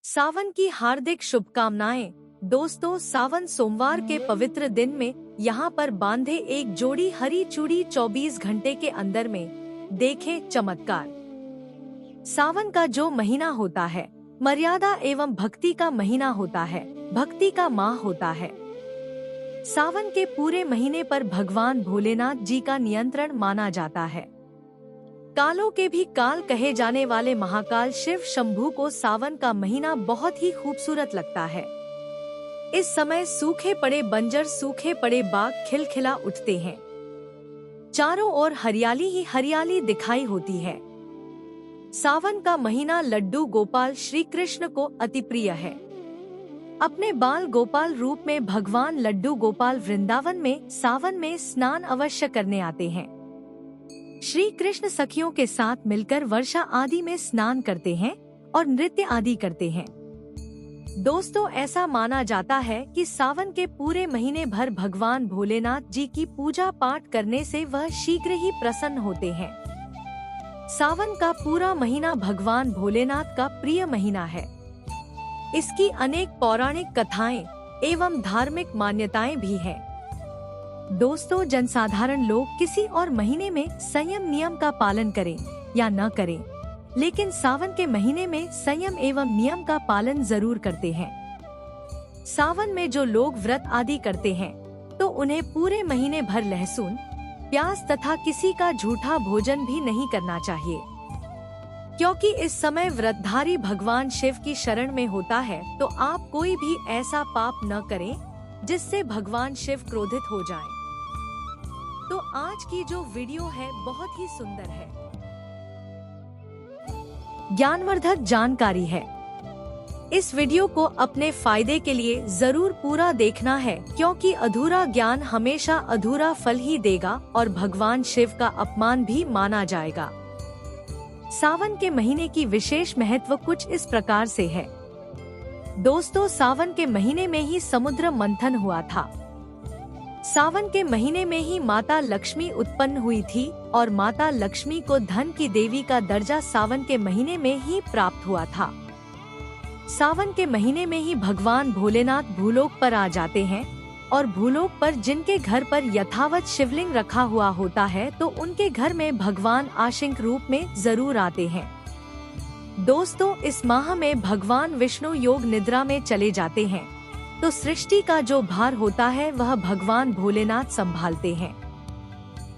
सावन की हार्दिक शुभकामनाएं। दोस्तों, सावन सोमवार के पवित्र दिन में यहाँ पर बांधे एक जोड़ी हरी चूड़ी 24 घंटे के अंदर में देखें चमत्कार। सावन का जो महीना होता है, मर्यादा एवं भक्ति का महीना होता है, भक्ति का माह होता है। सावन के पूरे महीने पर भगवान भोलेनाथ जी का नियंत्रण माना जाता है। कालों के भी काल कहे जाने वाले महाकाल शिव शंभू को सावन का महीना बहुत ही खूबसूरत लगता है। इस समय सूखे पड़े बंजर, सूखे पड़े बाग खिलखिला उठते हैं। चारों ओर हरियाली ही हरियाली दिखाई होती है। सावन का महीना लड्डू गोपाल श्री कृष्ण को अति प्रिय है। अपने बाल गोपाल रूप में भगवान लड्डू गोपाल वृंदावन में सावन में स्नान अवश्य करने आते हैं। श्री कृष्ण सखियों के साथ मिलकर वर्षा आदि में स्नान करते हैं और नृत्य आदि करते हैं। दोस्तों, ऐसा माना जाता है कि सावन के पूरे महीने भर भगवान भोलेनाथ जी की पूजा पाठ करने से वह शीघ्र ही प्रसन्न होते हैं। सावन का पूरा महीना भगवान भोलेनाथ का प्रिय महीना है। इसकी अनेक पौराणिक कथाएं एवं धार्मिक मान्यताएं भी हैं। दोस्तों, जनसाधारण लोग किसी और महीने में संयम नियम का पालन करें या न करें, लेकिन सावन के महीने में संयम एवं नियम का पालन जरूर करते हैं। सावन में जो लोग व्रत आदि करते हैं तो उन्हें पूरे महीने भर लहसुन, प्याज तथा किसी का झूठा भोजन भी नहीं करना चाहिए, क्योंकि इस समय व्रतधारी भगवान शिव की शरण में होता है। तो आप कोई भी ऐसा पाप न करें जिससे भगवान शिव क्रोधित हो जाएं। तो आज की जो वीडियो है बहुत ही सुंदर है, ज्ञानवर्धक जानकारी है। इस वीडियो को अपने फायदे के लिए जरूर पूरा देखना है, क्योंकि अधूरा ज्ञान हमेशा अधूरा फल ही देगा और भगवान शिव का अपमान भी माना जाएगा। सावन के महीने की विशेष महत्व कुछ इस प्रकार से है। दोस्तों, सावन के महीने में ही समुद्र मंथन हुआ था। सावन के महीने में ही माता लक्ष्मी उत्पन्न हुई थी और माता लक्ष्मी को धन की देवी का दर्जा सावन के महीने में ही प्राप्त हुआ था। सावन के महीने में ही भगवान भोलेनाथ भूलोक पर आ जाते हैं और भूलोक पर जिनके घर पर यथावत शिवलिंग रखा हुआ होता है तो उनके घर में भगवान आशिंक रूप में जरूर आते हैं। दोस्तों, इस माह में भगवान विष्णु योग निद्रा में चले जाते हैं, तो सृष्टि का जो भार होता है वह भगवान भोलेनाथ संभालते हैं।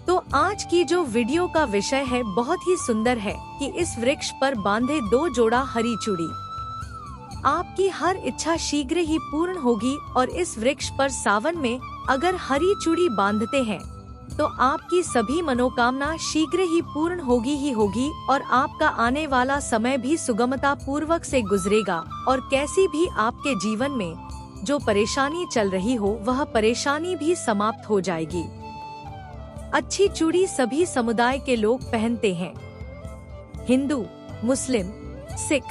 तो आज की जो वीडियो का विषय है बहुत ही सुंदर है कि इस वृक्ष पर बांधे 2 जोड़ा हरी चूड़ी। आपकी हर इच्छा शीघ्र ही पूर्ण होगी और इस वृक्ष पर सावन में अगर हरी चूड़ी बांधते हैं तो आपकी सभी मनोकामना शीघ्र ही पूर्ण होगी ही होगी और आपका आने वाला समय भी सुगमता पूर्वक से गुजरेगा और कैसी भी आपके जीवन में जो परेशानी चल रही हो वह परेशानी भी समाप्त हो जाएगी। अच्छी चूड़ी सभी समुदाय के लोग पहनते हैं। हिंदू, मुस्लिम, सिख,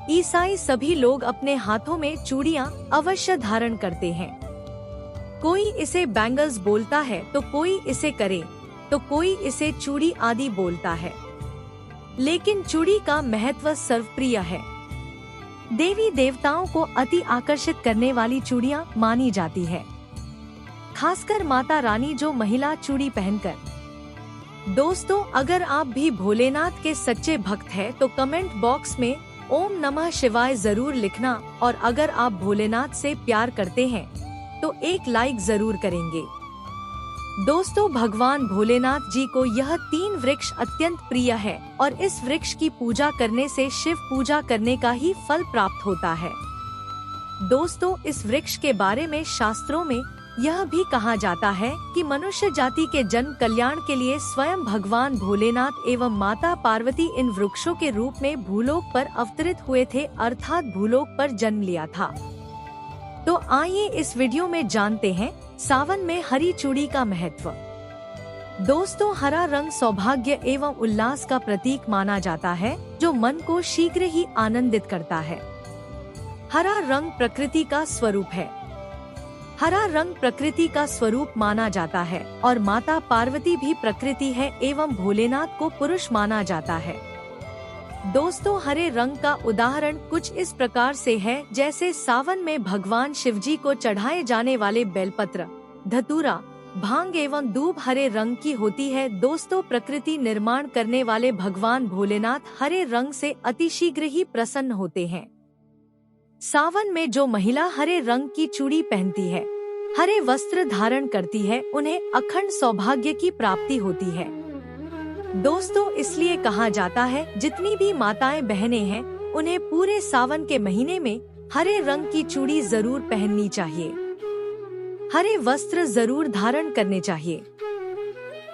ईसाई सभी लोग अपने हाथों में चूड़ियां अवश्य धारण करते हैं। कोई इसे बैंगल्स बोलता है तो कोई इसे करे तो कोई इसे चूड़ी आदि बोलता है, लेकिन चूड़ी का महत्व सर्वप्रिय है। देवी देवताओं को अति आकर्षित करने वाली चूड़ियां मानी जाती है, खासकर माता रानी जो महिला चूड़ी पहनकर। दोस्तों, अगर आप भी भोलेनाथ के सच्चे भक्त हैं तो कमेंट बॉक्स में ओम नमः शिवाय जरूर लिखना और अगर आप भोलेनाथ से प्यार करते हैं तो एक लाइक जरूर करेंगे। दोस्तों, भगवान भोलेनाथ जी को यह 3 वृक्ष अत्यंत प्रिय है और इस वृक्ष की पूजा करने से शिव पूजा करने का ही फल प्राप्त होता है। दोस्तों, इस वृक्ष के बारे में शास्त्रों में यह भी कहा जाता है कि मनुष्य जाति के जन्म कल्याण के लिए स्वयं भगवान भोलेनाथ एवं माता पार्वती इन वृक्षों के रूप में भूलोक पर अवतरित हुए थे, अर्थात भूलोक पर जन्म लिया था। तो आइए इस वीडियो में जानते हैं सावन में हरी चूड़ी का महत्व। दोस्तों, हरा रंग सौभाग्य एवं उल्लास का प्रतीक माना जाता है, जो मन को शीघ्र ही आनंदित करता है। हरा रंग प्रकृति का स्वरूप है। हरा रंग प्रकृति का स्वरूप माना जाता है और माता पार्वती भी प्रकृति है एवं भोलेनाथ को पुरुष माना जाता है। दोस्तों, हरे रंग का उदाहरण कुछ इस प्रकार से है जैसे सावन में भगवान शिवजी को चढ़ाए जाने वाले बेलपत्र, धतूरा, भांग एवं दूब हरे रंग की होती है। दोस्तों, प्रकृति निर्माण करने वाले भगवान भोलेनाथ हरे रंग से अतिशीघ्र ही प्रसन्न होते हैं। सावन में जो महिला हरे रंग की चूड़ी पहनती है, हरे वस्त्र धारण करती है, उन्हें अखंड सौभाग्य की प्राप्ति होती है। दोस्तों, इसलिए कहा जाता है जितनी भी माताएं बहनें हैं उन्हें पूरे सावन के महीने में हरे रंग की चूड़ी जरूर पहननी चाहिए, हरे वस्त्र जरूर धारण करने चाहिए।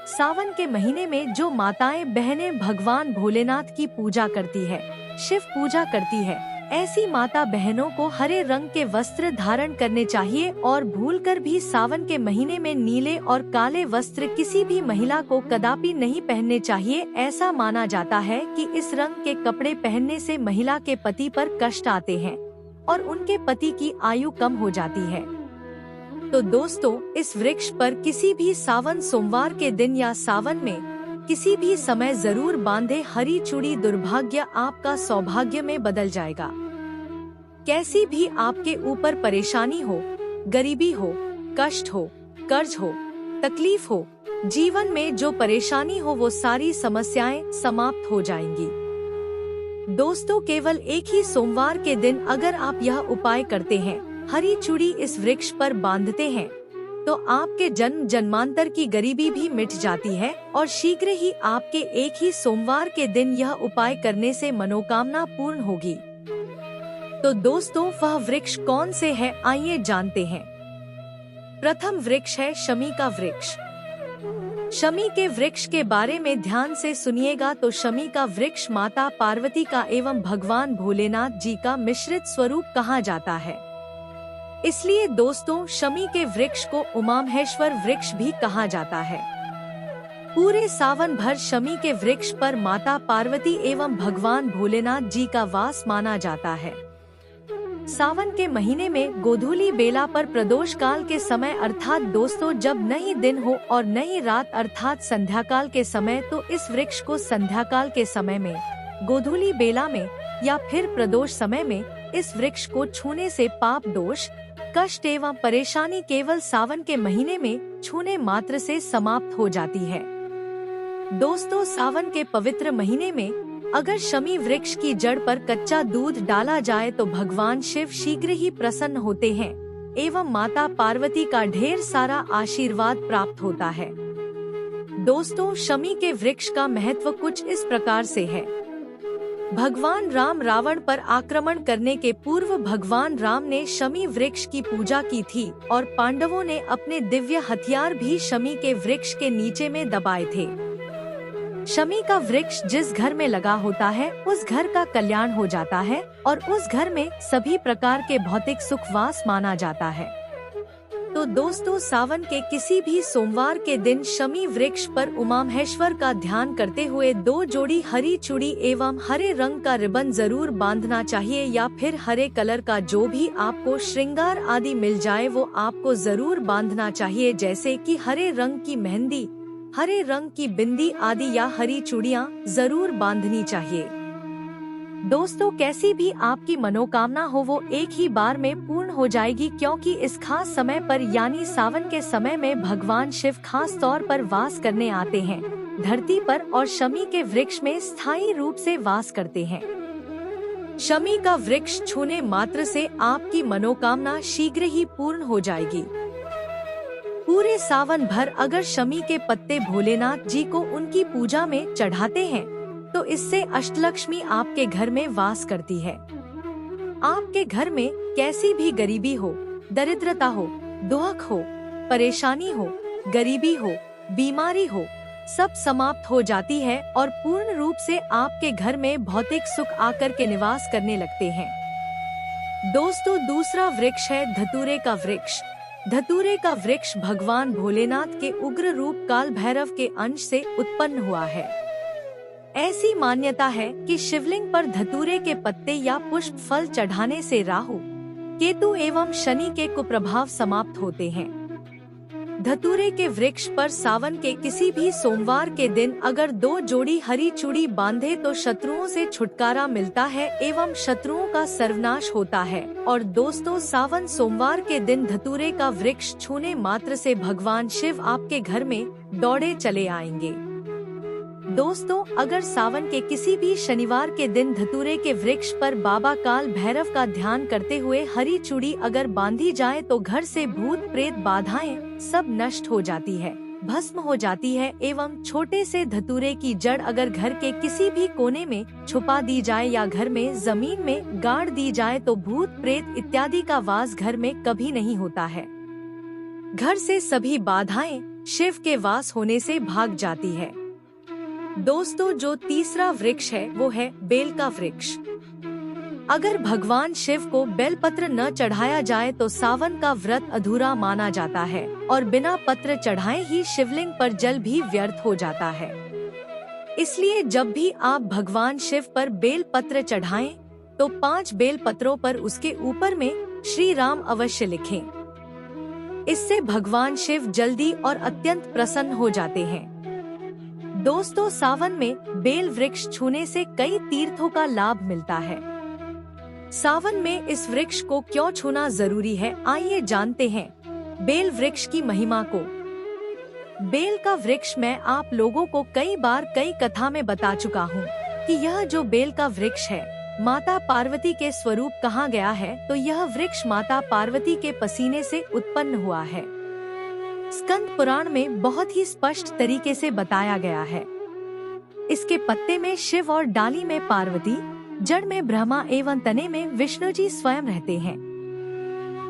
सावन के महीने में जो माताएं बहनें भगवान भोलेनाथ की पूजा करती है, शिव पूजा करती है, ऐसी माता बहनों को हरे रंग के वस्त्र धारण करने चाहिए और भूलकर भी सावन के महीने में नीले और काले वस्त्र किसी भी महिला को कदापि नहीं पहनने चाहिए। ऐसा माना जाता है कि इस रंग के कपड़े पहनने से महिला के पति पर कष्ट आते हैं और उनके पति की आयु कम हो जाती है। तो दोस्तों, इस वृक्ष पर किसी भी सावन सोमवार के दिन या सावन में किसी भी समय जरूर बांधे हरी चूड़ी, दुर्भाग्य आपका सौभाग्य में बदल जाएगा। कैसी भी आपके ऊपर परेशानी हो, गरीबी हो, कष्ट हो, कर्ज हो, तकलीफ हो, जीवन में जो परेशानी हो, वो सारी समस्याएं समाप्त हो जाएंगी। दोस्तों, केवल एक ही सोमवार के दिन अगर आप यह उपाय करते हैं, हरी चूड़ी इस वृक्ष पर बांधते हैं, तो आपके जन्म जन्मांतर की गरीबी भी मिट जाती है और शीघ्र ही आपके एक ही सोमवार के दिन यह उपाय करने से मनोकामना पूर्ण होगी। तो दोस्तों, वह वृक्ष कौन से है, आइए जानते हैं। प्रथम वृक्ष है शमी का वृक्ष। शमी के वृक्ष के बारे में ध्यान से सुनिएगा तो शमी का वृक्ष माता पार्वती का एवं भगवान भोलेनाथ जी का मिश्रित स्वरूप कहा जाता है। इसलिए दोस्तों, शमी के वृक्ष को उमामहेश्वर वृक्ष भी कहा जाता है। पूरे सावन भर शमी के वृक्ष पर माता पार्वती एवं भगवान भोलेनाथ जी का वास माना जाता है। सावन के महीने में गोधूली बेला पर प्रदोष काल के समय अर्थात दोस्तों जब न ही दिन हो और न ही रात अर्थात संध्या काल के समय, तो इस वृक्ष को संध्या काल के समय में, गोधूली बेला में या फिर प्रदोष समय में इस वृक्ष को छूने से पाप दोष, कष्ट एवं परेशानी केवल सावन के महीने में छूने मात्र से समाप्त हो जाती है। दोस्तों, सावन के पवित्र महीने में अगर शमी वृक्ष की जड़ पर कच्चा दूध डाला जाए तो भगवान शिव शीघ्र ही प्रसन्न होते हैं एवं माता पार्वती का ढेर सारा आशीर्वाद प्राप्त होता है। दोस्तों, शमी के वृक्ष का महत्व कुछ इस प्रकार से है। भगवान राम रावण पर आक्रमण करने के पूर्व भगवान राम ने शमी वृक्ष की पूजा की थी और पांडवों ने अपने दिव्य हथियार भी शमी के वृक्ष के नीचे में दबाए थे। शमी का वृक्ष जिस घर में लगा होता है उस घर का कल्याण हो जाता है और उस घर में सभी प्रकार के भौतिक सुख वास माना जाता है। तो दोस्तों, सावन के किसी भी सोमवार के दिन शमी वृक्ष पर उमामहेश्वर का ध्यान करते हुए 2 जोड़ी हरी चूड़ी एवं हरे रंग का रिबन जरूर बांधना चाहिए या फिर हरे कलर का जो भी आपको श्रृंगार आदि मिल जाए वो आपको जरूर बांधना चाहिए, जैसे कि हरे रंग की मेहंदी, हरे रंग की बिंदी आदि या हरी चूड़ियाँ जरूर बांधनी चाहिए। दोस्तों, कैसी भी आपकी मनोकामना हो वो एक ही बार में पूर्ण हो जाएगी, क्योंकि इस खास समय पर यानी सावन के समय में भगवान शिव खास तौर पर वास करने आते हैं धरती पर और शमी के वृक्ष में स्थायी रूप से वास करते हैं। शमी का वृक्ष छूने मात्र से आपकी मनोकामना शीघ्र ही पूर्ण हो जाएगी। पूरे सावन भर अगर शमी के पत्ते भोलेनाथ जी को उनकी पूजा में चढ़ाते हैं तो इससे अष्टलक्ष्मी आपके घर में वास करती है। आपके घर में कैसी भी गरीबी हो, दरिद्रता हो, दुख हो, परेशानी हो, गरीबी हो, बीमारी हो, सब समाप्त हो जाती है और पूर्ण रूप से आपके घर में भौतिक सुख आकर के निवास करने लगते हैं। दोस्तों, दूसरा वृक्ष है धतूरे का वृक्ष। धतूरे का वृक्ष भगवान भोलेनाथ के उग्र रूप काल भैरव के अंश से उत्पन्न हुआ है। ऐसी मान्यता है कि शिवलिंग पर धतूरे के पत्ते या पुष्प फल चढ़ाने से राहु, केतु एवं शनि के कुप्रभाव समाप्त होते हैं। धतूरे के वृक्ष पर सावन के किसी भी सोमवार के दिन अगर 2 जोड़ी हरी चूड़ी बांधे तो शत्रुओं से छुटकारा मिलता है एवं शत्रुओं का सर्वनाश होता है। और दोस्तों, सावन सोमवार के दिन धतूरे का वृक्ष छूने मात्र से भगवान शिव आपके घर में दौड़े चले आएंगे। दोस्तों, अगर सावन के किसी भी शनिवार के दिन धतूरे के वृक्ष पर बाबा काल भैरव का ध्यान करते हुए हरी चूड़ी अगर बांधी जाए तो घर से भूत प्रेत बाधाएं सब नष्ट हो जाती है, भस्म हो जाती है एवं छोटे से धतूरे की जड़ अगर घर के किसी भी कोने में छुपा दी जाए या घर में जमीन में गाड़ दी जाए तो भूत प्रेत इत्यादि का वास घर में कभी नहीं होता है। घर से सभी बाधाएं शिव के वास होने से भाग जाती है। दोस्तों, जो तीसरा वृक्ष है वो है बेल का वृक्ष। अगर भगवान शिव को बेलपत्र न चढ़ाया जाए तो सावन का व्रत अधूरा माना जाता है और बिना पत्र चढ़ाए ही शिवलिंग पर जल भी व्यर्थ हो जाता है। इसलिए जब भी आप भगवान शिव पर बेल पत्र चढ़ाएं तो 5 बेल पत्रों पर उसके ऊपर में श्री राम अवश्य लिखें। इससे भगवान शिव जल्दी और अत्यंत प्रसन्न हो जाते हैं। दोस्तों, सावन में बेल वृक्ष छूने से कई तीर्थों का लाभ मिलता है। सावन में इस वृक्ष को क्यों छूना जरूरी है, आइए जानते हैं बेल वृक्ष की महिमा को। बेल का वृक्ष मैं आप लोगों को कई बार कई कथा में बता चुका हूँ कि यह जो बेल का वृक्ष है माता पार्वती के स्वरूप कहा गया है, तो यह वृक्ष माता पार्वती के पसीने से उत्पन्न हुआ है। स्कंद पुराण में बहुत ही स्पष्ट तरीके से बताया गया है। इसके पत्ते में शिव और डाली में पार्वती, जड़ में ब्रह्मा एवं तने में विष्णु जी स्वयं रहते हैं।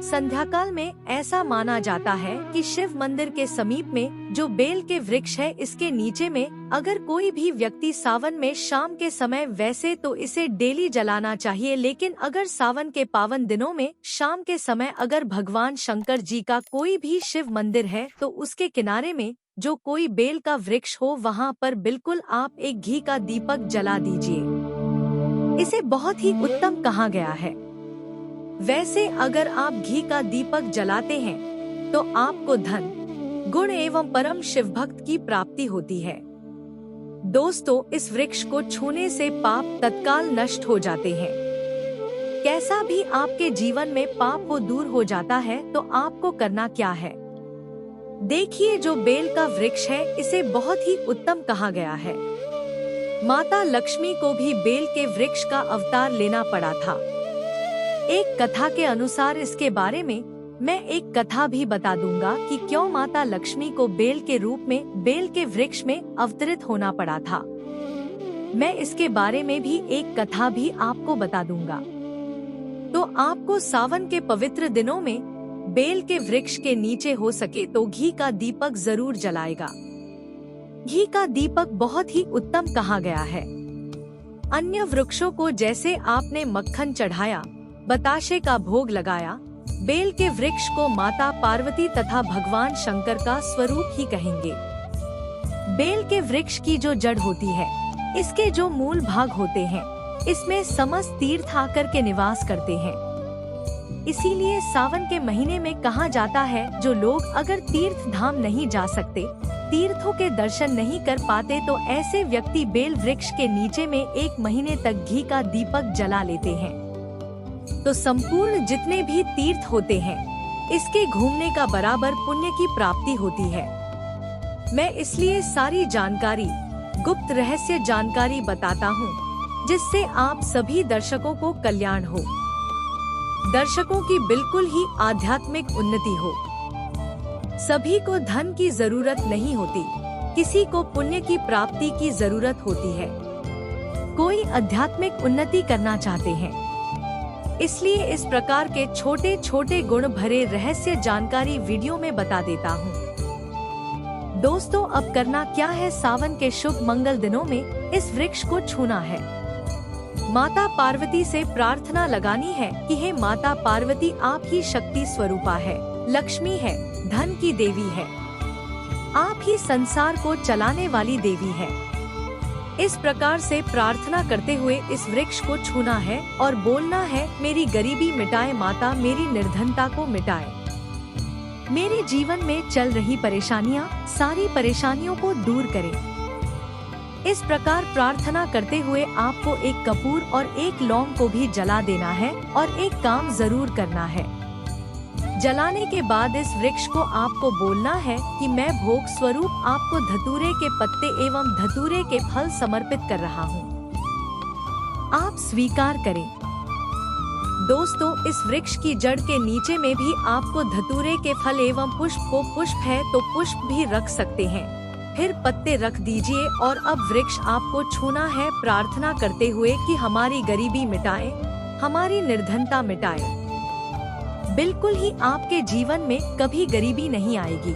संध्या काल में ऐसा माना जाता है कि शिव मंदिर के समीप में जो बेल के वृक्ष है, इसके नीचे में अगर कोई भी व्यक्ति सावन में शाम के समय, वैसे तो इसे डेली जलाना चाहिए, लेकिन अगर सावन के पावन दिनों में शाम के समय अगर भगवान शंकर जी का कोई भी शिव मंदिर है तो उसके किनारे में जो कोई बेल का वृक्ष हो वहाँ पर बिल्कुल आप एक घी का दीपक जला दीजिए। इसे बहुत ही उत्तम कहा गया है। वैसे अगर आप घी का दीपक जलाते हैं तो आपको धन, गुण एवं परम शिव भक्त की प्राप्ति होती है। दोस्तों, इस वृक्ष को छूने से पाप तत्काल नष्ट हो जाते हैं। कैसा भी आपके जीवन में पाप वो दूर हो जाता है, तो आपको करना क्या है? देखिए, जो बेल का वृक्ष है इसे बहुत ही उत्तम कहा गया है। माता लक्ष्मी को भी बेल के वृक्ष का अवतार लेना पड़ा था। एक कथा के अनुसार इसके बारे में मैं एक कथा भी बता दूंगा कि क्यों माता लक्ष्मी को बेल के रूप में बेल के वृक्ष में अवतरित होना पड़ा था। मैं इसके बारे में भी एक कथा भी आपको बता दूंगा। तो आपको सावन के पवित्र दिनों में बेल के वृक्ष के नीचे हो सके तो घी का दीपक जरूर जलाएगा। घी का दीपक बहुत ही उत्तम कहा गया है। अन्य वृक्षों को जैसे आपने मक्खन चढ़ाया, बताशे का भोग लगाया, बेल के वृक्ष को माता पार्वती तथा भगवान शंकर का स्वरूप ही कहेंगे। बेल के वृक्ष की जो जड़ होती है, इसके जो मूल भाग होते हैं, इसमें समस्त तीर्थ आकर के निवास करते हैं। इसीलिए सावन के महीने में कहा जाता है, जो लोग अगर तीर्थ धाम नहीं जा सकते, तीर्थों के दर्शन नहीं कर पाते, तो ऐसे व्यक्ति बेल वृक्ष के नीचे में 1 महीने तक घी का दीपक जला लेते हैं। तो संपूर्ण जितने भी तीर्थ होते हैं, इसके घूमने का बराबर पुण्य की प्राप्ति होती है। मैं इसलिए सारी जानकारी, गुप्त रहस्य जानकारी बताता हूँ, जिससे आप सभी दर्शकों को कल्याण हो, दर्शकों की बिल्कुल ही आध्यात्मिक उन्नति हो। सभी को धन की जरूरत नहीं होती, किसी को पुण्य की प्राप्ति की जरूरत होती है। कोई आध्यात्मिक उन्नति करना चाहते हैं, इसलिए इस प्रकार के छोटे छोटे गुण भरे रहस्य जानकारी वीडियो में बता देता हूँ। दोस्तों, अब करना क्या है? सावन के शुभ मंगल दिनों में इस वृक्ष को छूना है। माता पार्वती से प्रार्थना लगानी है कि हे माता पार्वती, आप ही शक्ति स्वरूपा है, लक्ष्मी है, धन की देवी है, आप ही संसार को चलाने वाली देवी है। इस प्रकार से प्रार्थना करते हुए इस वृक्ष को छूना है और बोलना है, मेरी गरीबी मिटाए माता, मेरी निर्धनता को मिटाए। मेरे जीवन में चल रही परेशानियां, सारी परेशानियों को दूर करें। इस प्रकार प्रार्थना करते हुए आपको एक कपूर और एक लौंग को भी जला देना है और एक काम जरूर करना है। जलाने के बाद इस वृक्ष को आपको बोलना है कि मैं भोग स्वरूप आपको धतूरे के पत्ते एवं धतूरे के फल समर्पित कर रहा हूँ, आप स्वीकार करें। दोस्तों, इस वृक्ष की जड़ के नीचे में भी आपको धतूरे के फल एवं पुष्प है तो पुष्प भी रख सकते हैं, फिर पत्ते रख दीजिए। और अब वृक्ष आपको छूना है प्रार्थना करते हुए कि हमारी गरीबी मिटाए, हमारी निर्धनता मिटाए। बिल्कुल ही आपके जीवन में कभी गरीबी नहीं आएगी।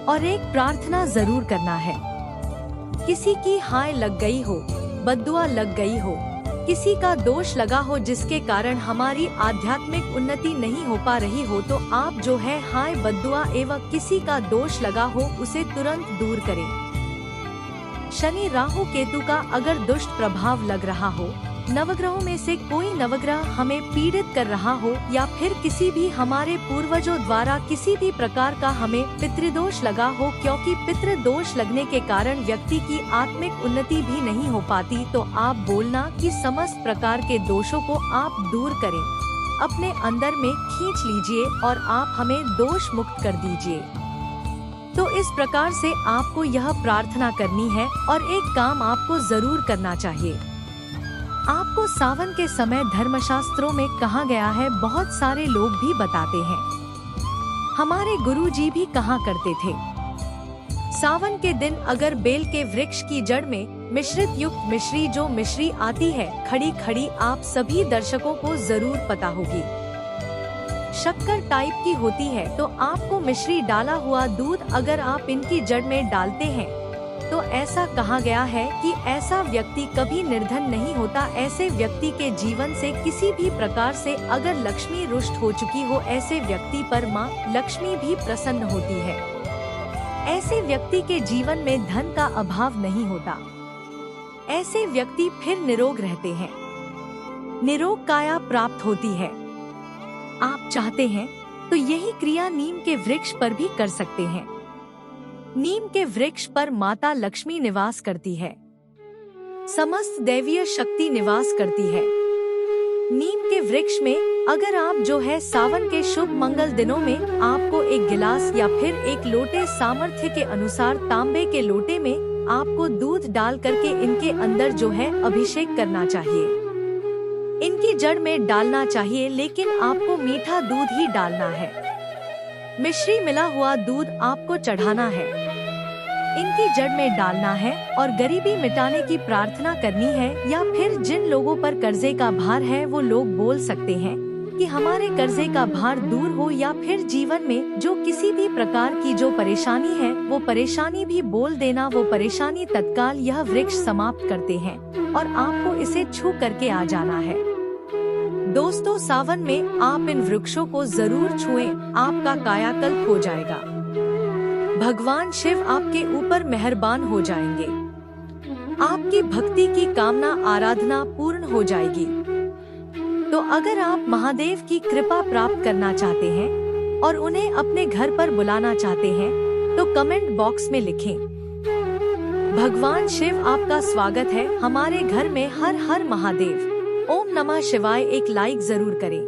और एक प्रार्थना जरूर करना है। किसी की हाय लग गई हो, बद्दुआ लग गई हो, किसी का दोष लगा हो जिसके कारण हमारी आध्यात्मिक उन्नति नहीं हो पा रही हो, तो आप जो है हाय बद्दुआ एवं किसी का दोष लगा हो उसे तुरंत दूर करें। शनि राहु केतु का अगर दुष्ट प्रभाव लग रहा हो, नवग्रहों में से कोई नवग्रह हमें पीड़ित कर रहा हो, या फिर किसी भी हमारे पूर्वजों द्वारा किसी भी प्रकार का हमें पितृदोष लगा हो, क्योंकि पितृदोष लगने के कारण व्यक्ति की आत्मिक उन्नति भी नहीं हो पाती, तो आप बोलना कि समस्त प्रकार के दोषों को आप दूर करें, अपने अंदर में खींच लीजिए और आप हमें दोष मुक्त कर दीजिए। तो इस प्रकार से आपको यह प्रार्थना करनी है और एक काम आपको जरूर करना चाहिए। आपको सावन के समय धर्मशास्त्रों में कहा गया है, बहुत सारे लोग भी बताते हैं, हमारे गुरुजी भी कहा करते थे, सावन के दिन अगर बेल के वृक्ष की जड़ में मिश्रित युक्त मिश्री, जो मिश्री आती है खड़ी खड़ी, आप सभी दर्शकों को जरूर पता होगी, शक्कर टाइप की होती है, तो आपको मिश्री डाला हुआ दूध अगर आप इनकी जड़ में डालते हैं तो ऐसा कहा गया है कि ऐसा व्यक्ति कभी निर्धन नहीं होता। ऐसे व्यक्ति के जीवन से किसी भी प्रकार से अगर लक्ष्मी रुष्ट हो चुकी हो, ऐसे व्यक्ति पर माँ लक्ष्मी भी प्रसन्न होती है। ऐसे व्यक्ति के जीवन में धन का अभाव नहीं होता। ऐसे व्यक्ति फिर निरोग रहते हैं, निरोग काया प्राप्त होती है। आप चाहते हैं तो यही क्रिया नीम के वृक्ष पर भी कर सकते हैं। नीम के वृक्ष पर माता लक्ष्मी निवास करती है, समस्त दैवीय शक्ति निवास करती है। नीम के वृक्ष में अगर आप जो है सावन के शुभ मंगल दिनों में आपको एक गिलास या फिर एक लोटे सामर्थ्य के अनुसार तांबे के लोटे में आपको दूध डाल करके इनके अंदर जो है अभिषेक करना चाहिए, इनकी जड़ में डालना चाहिए, लेकिन आपको मीठा दूध ही डालना है। मिश्री मिला हुआ दूध आपको चढ़ाना है, इनकी जड़ में डालना है और गरीबी मिटाने की प्रार्थना करनी है। या फिर जिन लोगों पर कर्जे का भार है वो लोग बोल सकते हैं कि हमारे कर्जे का भार दूर हो, या फिर जीवन में जो किसी भी प्रकार की जो परेशानी है वो परेशानी भी बोल देना, वो परेशानी तत्काल यह वृक्ष समाप्त करते हैं और आपको इसे छू करके आ जाना है। दोस्तों, सावन में आप इन वृक्षों को जरूर छुएं, आपका कायाकल्प हो जाएगा। भगवान शिव आपके ऊपर मेहरबान हो जाएंगे, आपकी भक्ति की कामना आराधना पूर्ण हो जाएगी। तो अगर आप महादेव की कृपा प्राप्त करना चाहते हैं और उन्हें अपने घर पर बुलाना चाहते हैं तो कमेंट बॉक्स में लिखें, भगवान शिव आपका स्वागत है हमारे घर में, हर हर महादेव। ओम नमः शिवाय एक लाइक जरूर करें।